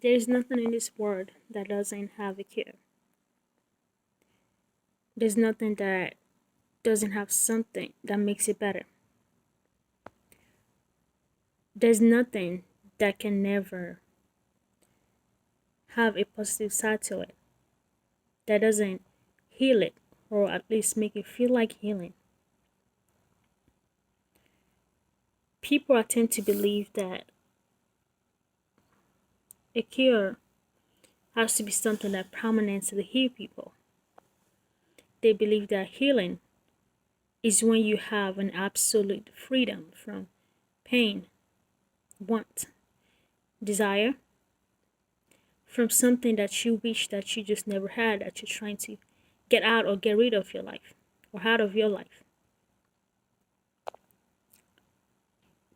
There is nothing in this world that doesn't have a cure. There's nothing that doesn't have something that makes it better. There's nothing that can never have a positive side to it that doesn't heal it or at least make it feel like healing. People are tend to believe that a cure has to be something that permanently heal people. They believe that healing is when you have an absolute freedom from pain, want, desire, from something that you wish that you just never had that you're trying to get out or get rid of your life or out of your life.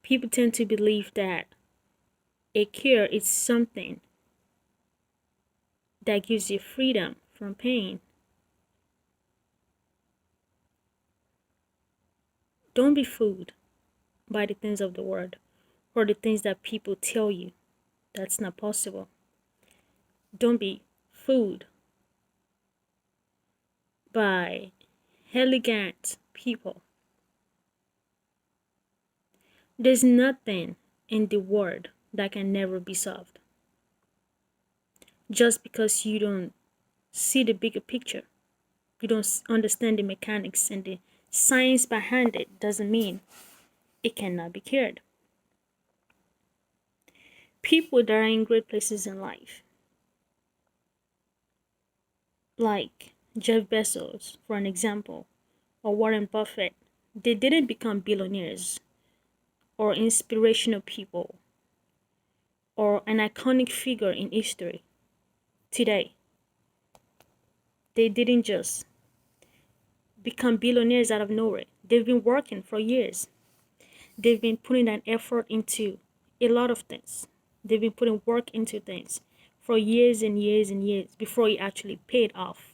People tend to believe that a cure is something that gives you freedom from pain. Don't be fooled by the things of the world or the things that people tell you. That's not possible. Don't be fooled by elegant people. There's nothing in the world that can never be solved. Just because you don't see the bigger picture, you don't understand the mechanics and the science behind it, doesn't mean it cannot be cured. People that are in great places in life, like Jeff Bezos, for an example, or Warren Buffett, they didn't become billionaires or inspirational people or an iconic figure in history today. They didn't just become billionaires out of nowhere. They've been working for years. They've been putting an effort into a lot of things. They've been putting work into things for years and years and years before it actually paid off.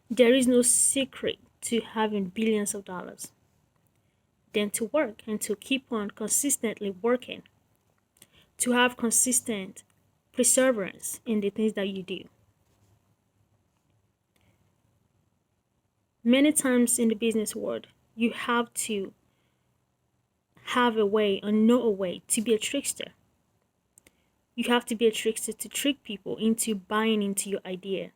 There is no secret to having billions of dollars than to work and to keep on consistently working, to have consistent perseverance in the things that you do. Many times in the business world, you have to have a way or know a way to be a trickster. You have to be a trickster to trick people into buying into your idea,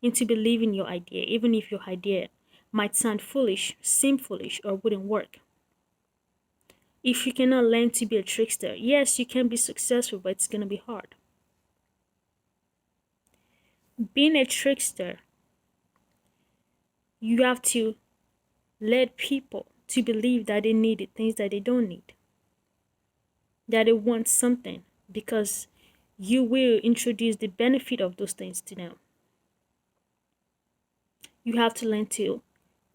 into believing your idea, even if your idea might sound foolish, seem foolish, or wouldn't work. If you cannot learn to be a trickster, yes, you can be successful, but it's going to be hard. Being a trickster, you have to let people to believe that they need things that they don't need, that they want something, because you will introduce the benefit of those things to them. You have to learn to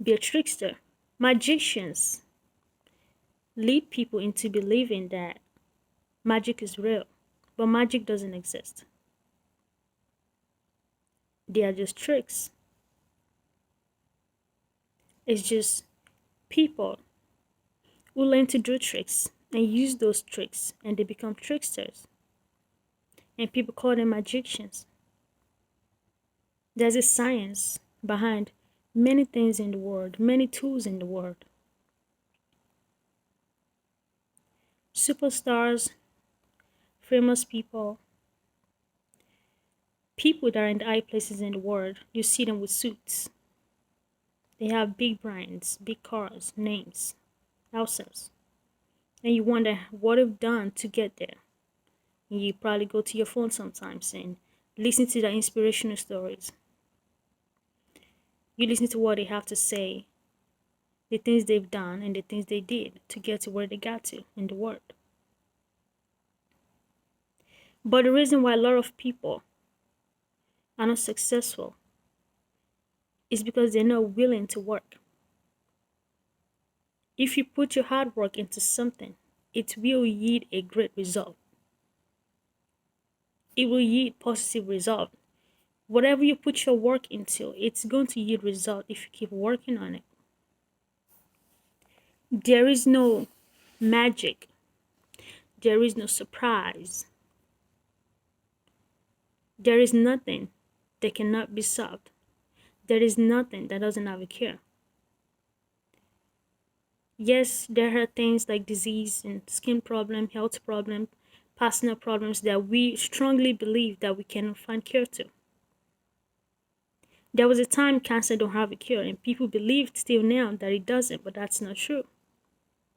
be a trickster. Magicians lead people into believing that magic is real, but magic doesn't exist. They are just tricks. It's just people who learn to do tricks and use those tricks and they become tricksters. And people call them magicians. There's a science behind many things in the world, many tools in the world. Superstars, famous people, people that are in the high places in the world, you see them with suits. They have big brands, big cars, names, houses. And you wonder what they've done to get there. And you probably go to your phone sometimes and listen to the inspirational stories. You listen to what they have to say, the things they've done and the things they did to get to where they got to in the world. But the reason why a lot of people are not successful is because they're not willing to work. If you put your hard work into something, it will yield a great result. It will yield positive result. Whatever you put your work into, it's going to yield result if you keep working on it. There is no magic. There is no surprise There is nothing that cannot be solved. There is nothing that doesn't have a cure. Yes, there are things like disease and skin problem, health problem, personal problems that we strongly believe that we cannot find cure to. There was a time cancer don't have a cure, and people believe still now that it doesn't, but that's not true.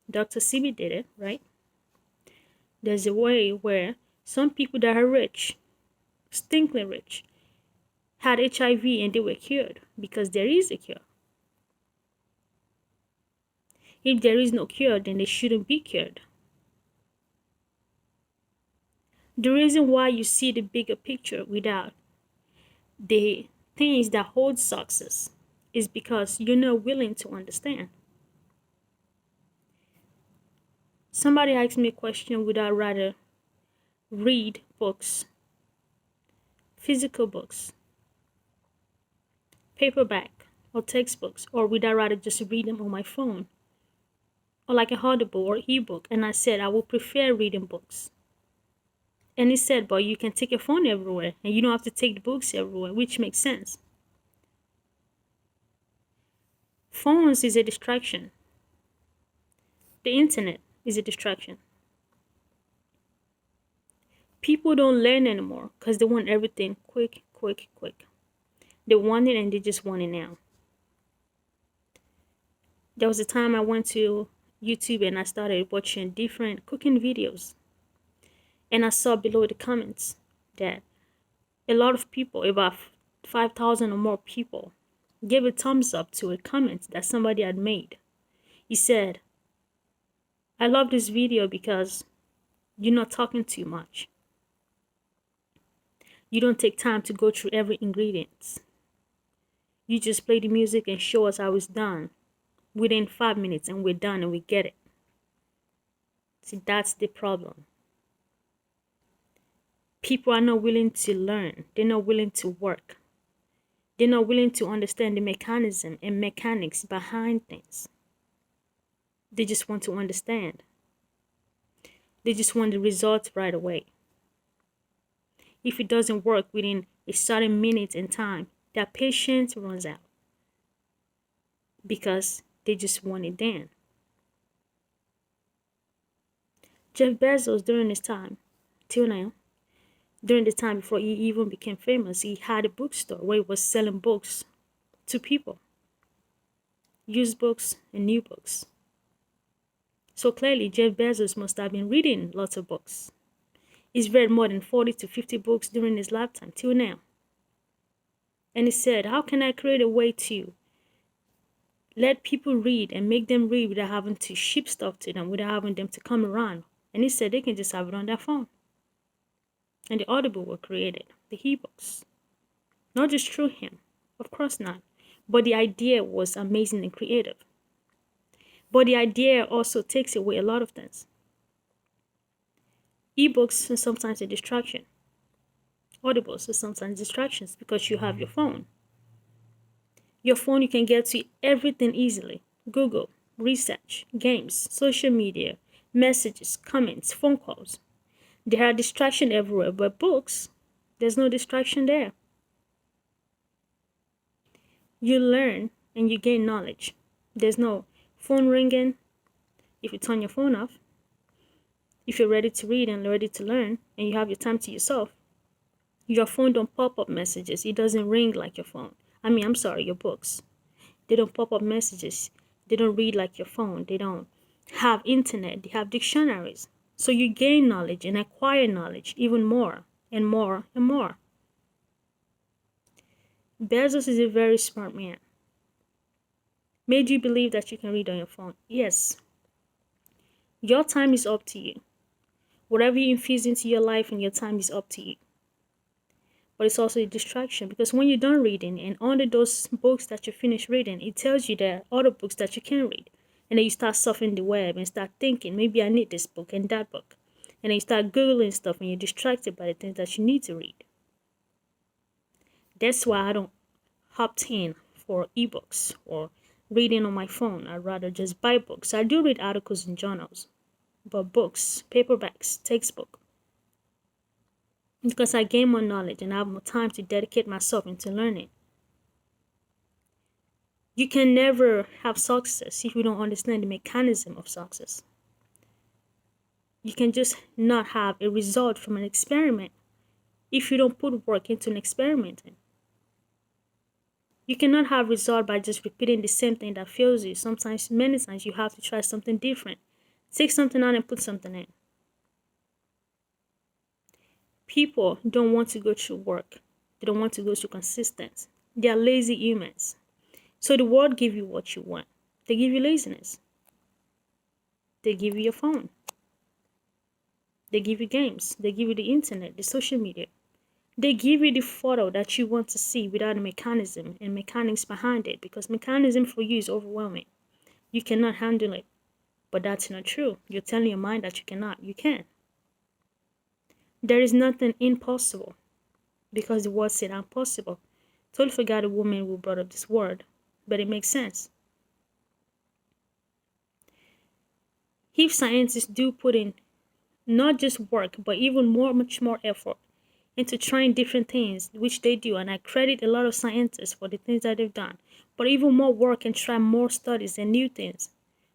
Dr. Sebi did it, right? There's a way where some people that are rich, stinkly rich, had HIV and they were cured because there is a cure. If there is no cure, then they shouldn't be cured. The reason why you see the bigger picture without the things that hold success is because you're not willing to understand. Somebody asked me a question, would I rather read books, physical books, paperback, or textbooks, or would I rather just read them on my phone, or like a Audible or ebook? And I said I would prefer reading books. And he said, but you can take your phone everywhere and you don't have to take the books everywhere, which makes sense. Phones is a distraction. The internet is a distraction. People don't learn anymore because they want everything quick, quick, quick. They want it and they just want it now. There was a time I went to YouTube and I started watching different cooking videos. And I saw below the comments that a lot of people, about 5,000 or more people, gave a thumbs up to a comment that somebody had made. He said, I love this video because you're not talking too much. You don't take time to go through every ingredient. You just play the music and show us how it's done within 5 minutes and we're done and we get it. See, that's the problem. People are not willing to learn. They're not willing to work. They're not willing to understand the mechanism and mechanics behind things. They just want to understand. They just want the results right away. If it doesn't work within a certain minute and time, their patience runs out because they just want it then. Jeff Bezos, during his time, till now, during the time before he even became famous, he had a bookstore where he was selling books to people. Used books and new books. So clearly, Jeff Bezos must have been reading lots of books. He's read more than 40 to 50 books during his lifetime, till now. And he said, how can I create a way to let people read and make them read without having to ship stuff to them, without having them to come around? And he said they can just have it on their phone. And the Audible were created, the ebooks. Not just through him, of course not. But the idea was amazing and creative. But the idea also takes away a lot of things. Ebooks are sometimes a distraction. Audibles are sometimes distractions because you have your phone. Your phone, you can get to everything easily. Google, research, games, social media, messages, comments, phone calls. There are distractions everywhere, but books, there's no distraction there. You learn and you gain knowledge. There's no phone ringing if you turn your phone off. If you're ready to read and ready to learn and you have your time to yourself, your phone don't pop up messages. It doesn't ring like your phone. Your books. They don't pop up messages. They don't read like your phone. They don't have internet. They have dictionaries. So you gain knowledge and acquire knowledge even more and more and more. Bezos is a very smart man. Made you believe that you can read on your phone. Yes. Your time is up to you. Whatever you infuse into your life and your time is up to you. But it's also a distraction because when you're done reading and under those books that you finish reading, it tells you there are other books that you can read. And then you start surfing the web and start thinking, maybe I need this book and that book. And then you start Googling stuff and you're distracted by the things that you need to read. That's why I don't opt in for ebooks or reading on my phone. I'd rather just buy books. I do read articles and journals, but books, paperbacks, textbook. because I gain more knowledge and I have more time to dedicate myself into learning. You can never have success if you don't understand the mechanism of success. You can just not have a result from an experiment if you don't put work into an experiment. You cannot have result by just repeating the same thing that fails you. Sometimes, many times, you have to try something different. Take something out and put something in. People don't want to go through work. They don't want to go through consistency. They are lazy humans. So the world give you what you want. They give you laziness. They give you your phone. They give you games. They give you the internet, the social media. They give you the photo that you want to see without a mechanism and mechanics behind it, because mechanism for you is overwhelming. You cannot handle it. But that's not true. You're telling your mind that you cannot. You can. There is nothing impossible, because the word said impossible. Totally forgot a woman who brought up this word, but it makes sense. If scientists do put in not just work, but even much more effort into trying different things, which they do, and I credit a lot of scientists for the things that they've done, but even more work and try more studies and new things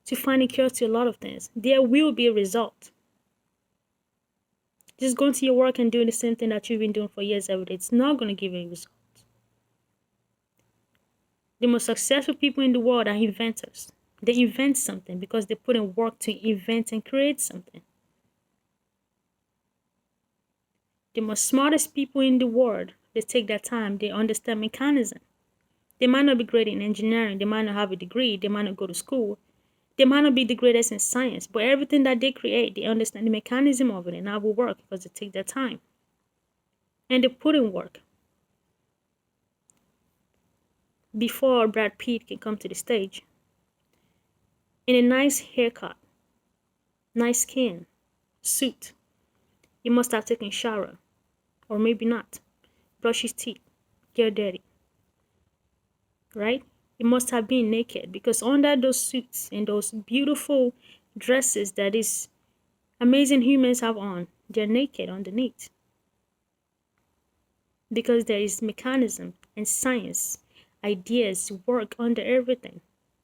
to find a cure to a lot of things, there will be a result. Just going to your work and doing the same thing that you've been doing for years every day, it's not going to give you a result. The most successful people in the world are inventors. They invent something because they put in work to invent and create something. The most smartest people in the world, they take their time, they understand mechanism. They might not be great in engineering, they might not have a degree, they might not go to school, they might not be the greatest in science, but everything that they create, they understand the mechanism of it and how it will work because they take their time. And they put in work. Before Brad Pitt can come to the stage, in a nice haircut, nice skin, suit, he must have taken a shower, or maybe not, brush his teeth, get dirty, right? He must have been naked, because under those suits and those beautiful dresses that these amazing humans have on, they're naked underneath. Because there is mechanism and science, ideas, work under everything.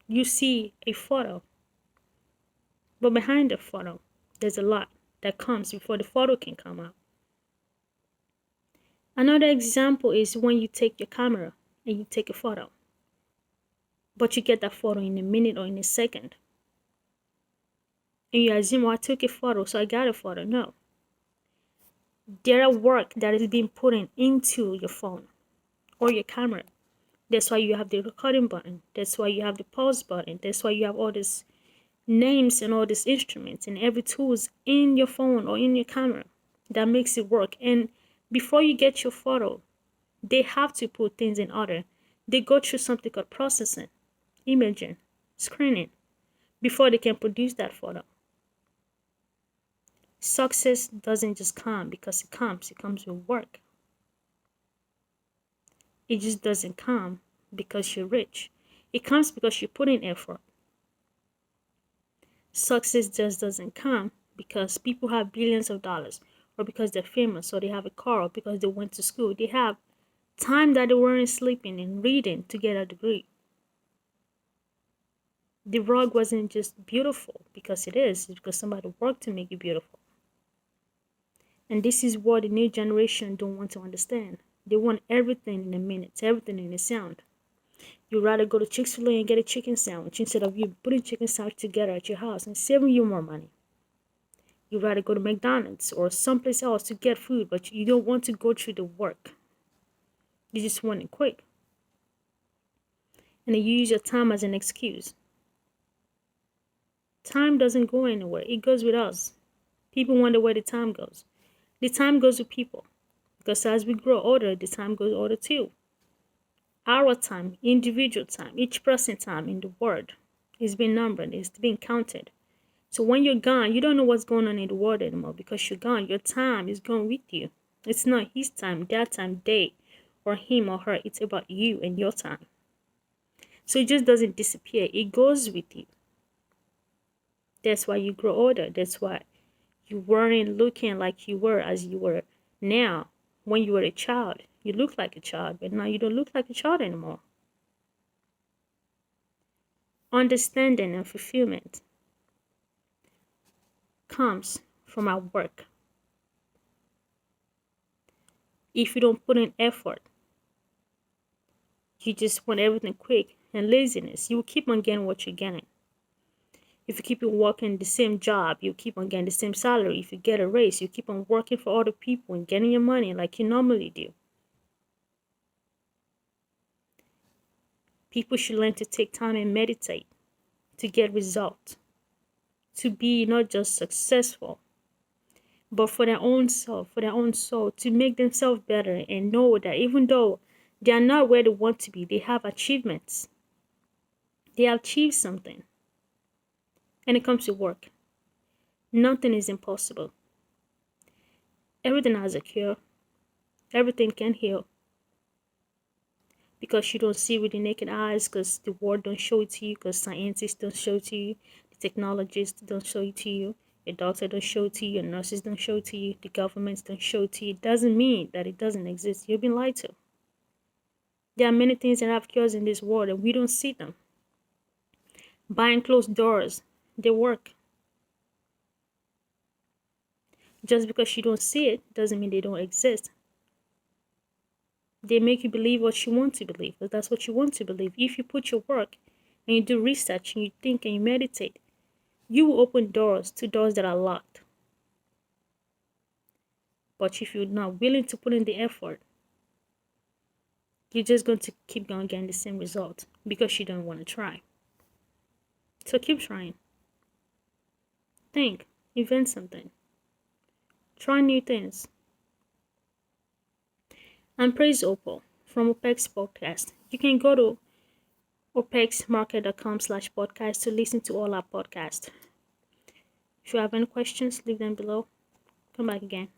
You see a photo, but behind the photo, there's a lot that comes before the photo can come out. Another example is when you take your camera and you take a photo, but you get that photo in a minute or in a second. And you assume, I took a photo, so I got a photo. No. There are work that is being put into your phone or your camera. That's why you have the recording button. That's why you have the pause button. That's why you have all these names and all these instruments and every tools in your phone or in your camera that makes it work. And before you get your photo, they have to put things in order. They go through something called processing, imaging, screening, before they can produce that photo. Success doesn't just come because it comes with work. It just doesn't come because you're rich. It comes because you put in effort. Success just doesn't come because people have billions of dollars, or because they're famous, or they have a car, or because they went to school. They have time that they weren't sleeping and reading to get a degree. The rug wasn't just beautiful because it is, it's because somebody worked to make it beautiful. And this is what the new generation don't want to understand. They want everything in a minute, everything in a sound. You'd rather go to Chick-fil-A and get a chicken sandwich instead of you putting chicken sandwich together at your house and saving you more money. You'd rather go to McDonald's or someplace else to get food, but you don't want to go through the work. You just want it quick. And then you use your time as an excuse. Time doesn't go anywhere. It goes with us. People wonder where the time goes. The time goes with people. Because as we grow older, the time goes older too. Our time, individual time, each person's time in the world is being numbered, is being counted. So when you're gone, you don't know what's going on in the world anymore because you're gone. Your time is going with you. It's not his time, their time, they, or him or her. It's about you and your time. So it just doesn't disappear. It goes with you. That's why you grow older. That's why you weren't looking like you were as you were now when you were a child. You look like a child, but now you don't look like a child anymore. Understanding and fulfillment comes from our work. If you don't put in effort, you just want everything quick and laziness, you will keep on getting what you're getting. If you keep on working the same job, you keep on getting the same salary. If you get a raise, you keep on working for other people and getting your money like you normally do. People should learn to take time and meditate to get results, to be not just successful, but for their own soul, to make themselves better and know that even though they are not where they want to be, they have achievements. They have achieved something. And it comes to work. Nothing is impossible. Everything has a cure. Everything can heal. Because you don't see with the naked eyes, because the world don't show it to you, because scientists don't show it to you, the technologists don't show it to you, your doctor don't show it to you, your nurses don't show it to you, the governments don't show it to you. It doesn't mean that it doesn't exist. You've been lied to. There are many things that have cures in this world and we don't see them. Behind closed doors, they work. Just because you don't see it doesn't mean they don't exist. They make you believe what you want to believe, because that's what you want to believe. If you put your work and you do research and you think and you meditate, you will open doors to doors that are locked. But if you're not willing to put in the effort, you're just going to keep on getting the same result because you don't want to try. So keep trying. Think, invent something. Try new things. I'm Praise Opal from Hopex Podcast. You can go to hopexmarket.com/podcast to listen to all our podcasts. If you have any questions, leave them below. Come back again.